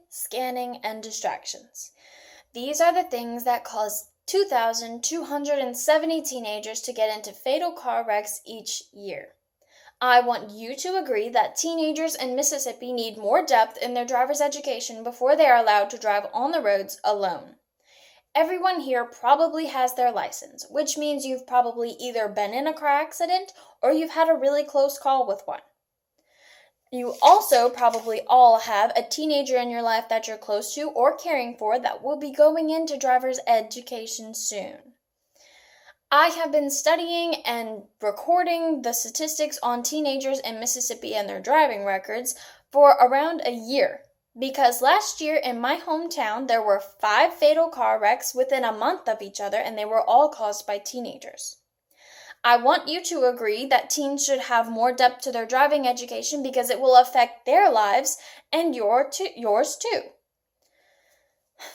scanning, and distractions. These are the things that cause 2,270 teenagers to get into fatal car wrecks each year. I want you to agree that teenagers in Mississippi need more depth in their driver's education before they are allowed to drive on the roads alone. Everyone here probably has their license, which means you've probably either been in a car accident or you've had a really close call with one. You also probably all have a teenager in your life that you're close to or caring for that will be going into driver's education soon. I have been studying and recording the statistics on teenagers in Mississippi and their driving records for around a year, because last year in my hometown there were 5 fatal car wrecks within a month of each other, and they were all caused by teenagers. I want you to agree that teens should have more depth to their driving education because it will affect their lives and yours too.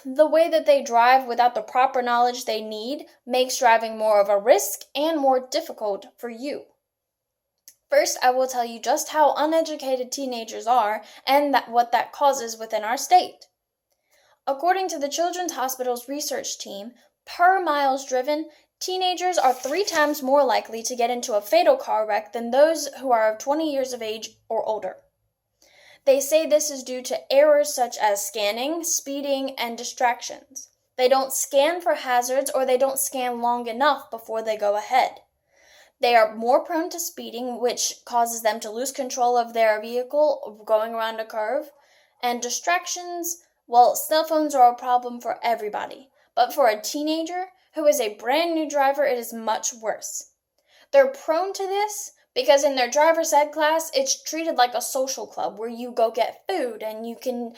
The way that they drive without the proper knowledge they need makes driving more of a risk and more difficult for you. First, I will tell you just how uneducated teenagers are and what that causes within our state. According to the Children's Hospital's research team, per miles driven, teenagers are 3 times more likely to get into a fatal car wreck than those who are of 20 years of age or older. They say this is due to errors such as scanning, speeding, and distractions. They don't scan for hazards, or they don't scan long enough before they go ahead. They are more prone to speeding, which causes them to lose control of their vehicle going around a curve. And distractions, well, cell phones are a problem for everybody. But for a teenager who is a brand new driver, it is much worse. They're prone to this because in their driver's ed class, it's treated like a social club where you go get food and you can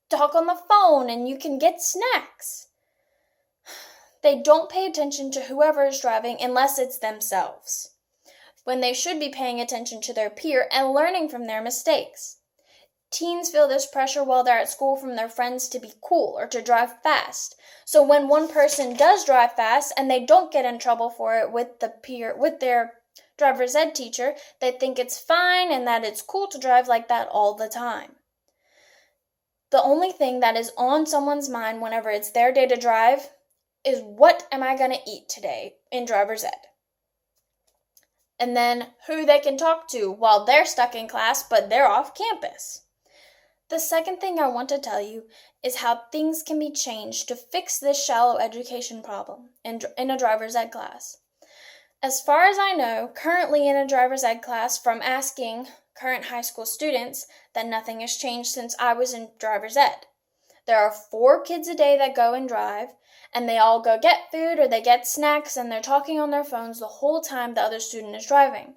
talk on the phone and you can get snacks. They don't pay attention to whoever is driving unless it's themselves, when they should be paying attention to their peer and learning from their mistakes. Teens feel this pressure while they're at school from their friends to be cool or to drive fast. So when one person does drive fast and they don't get in trouble for it with their driver's ed teacher, they think it's fine and that it's cool to drive like that all the time. The only thing that is on someone's mind whenever it's their day to drive is, what am I going to eat today in driver's ed? And then who they can talk to while they're stuck in class but they're off campus. The second thing I want to tell you is how things can be changed to fix this shallow education problem in a driver's ed class. As far as I know, currently in a driver's ed class, from asking current high school students, that nothing has changed since I was in driver's ed. There are 4 kids a day that go and drive, and they all go get food or they get snacks, and they're talking on their phones the whole time the other student is driving.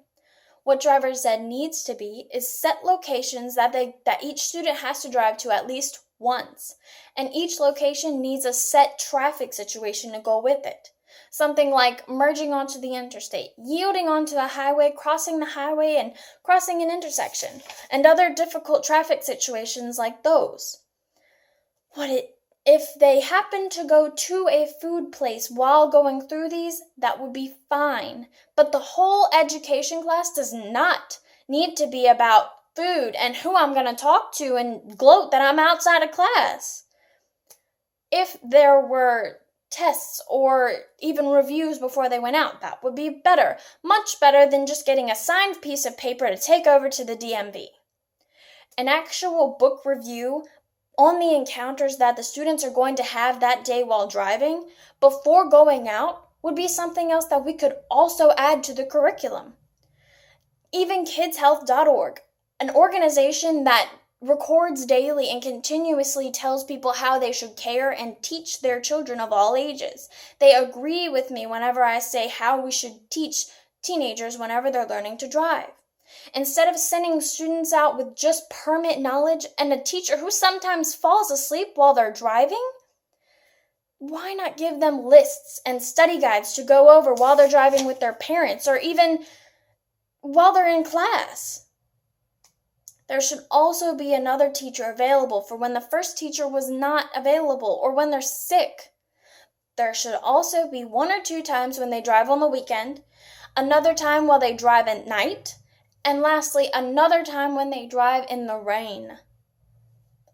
What driver's ed needs to be is set locations that each student has to drive to at least once, and each location needs a set traffic situation to go with it. Something like merging onto the interstate, yielding onto the highway, and crossing an intersection, and other difficult traffic situations like those. If they happen to go to a food place while going through these, that would be fine. But the whole education class does not need to be about food and who I'm going to talk to and gloat that I'm outside of class. If there were tests or even reviews before they went out, that would be better. Much better than just getting a signed piece of paper to take over to the DMV. An actual book review on the encounters that the students are going to have that day while driving before going out would be something else that we could also add to the curriculum. Even kidshealth.org, an organization that records daily and continuously tells people how they should care and teach their children of all ages. They agree with me whenever I say how we should teach teenagers whenever they're learning to drive. Instead of sending students out with just permit knowledge and a teacher who sometimes falls asleep while they're driving, why not give them lists and study guides to go over while they're driving with their parents or even while they're in class? There should also be another teacher available for when the first teacher was not available or when they're sick. There should also be 1 or 2 times when they drive on the weekend, another time while they drive at night, and lastly, another time when they drive in the rain.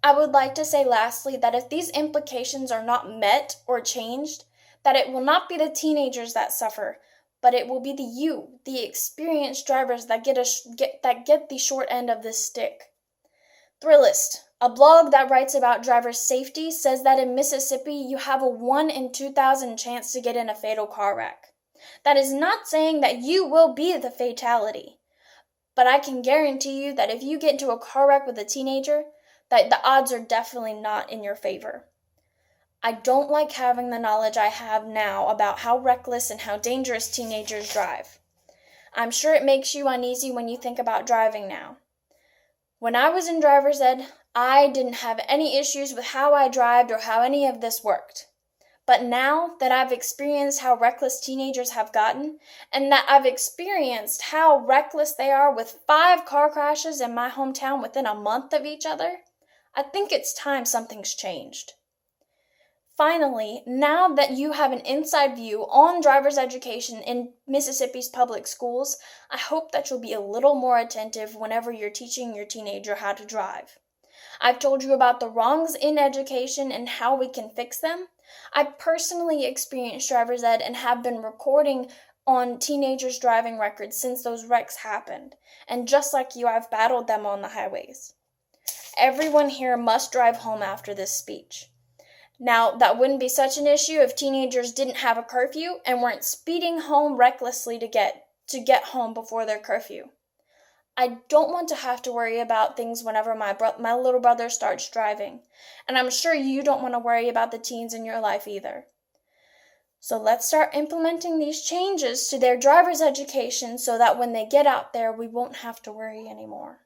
I would like to say lastly that if these implications are not met or changed, that it will not be the teenagers that suffer, but it will be the experienced drivers that get the short end of this stick. Thrillist, a blog that writes about driver safety, says that in Mississippi you have a 1 in 2,000 chance to get in a fatal car wreck. That is not saying that you will be the fatality, but I can guarantee you that if you get into a car wreck with a teenager, that the odds are definitely not in your favor. I don't like having the knowledge I have now about how reckless and how dangerous teenagers drive. I'm sure it makes you uneasy when you think about driving now. When I was in driver's ed, I didn't have any issues with how I drove or how any of this worked. But now that I've experienced how reckless teenagers have gotten, and that I've experienced how reckless they are with 5 car crashes in my hometown within a month of each other, I think it's time something's changed. Finally, now that you have an inside view on driver's education in Mississippi's public schools, I hope that you'll be a little more attentive whenever you're teaching your teenager how to drive. I've told you about the wrongs in education and how we can fix them. I personally experienced driver's ed and have been recording on teenagers' driving records since those wrecks happened. And just like you, I've battled them on the highways. Everyone here must drive home after this speech. Now, that wouldn't be such an issue if teenagers didn't have a curfew and weren't speeding home recklessly to get home before their curfew. I don't want to have to worry about things whenever my little brother starts driving, and I'm sure you don't want to worry about the teens in your life either. So let's start implementing these changes to their driver's education so that when they get out there, we won't have to worry anymore.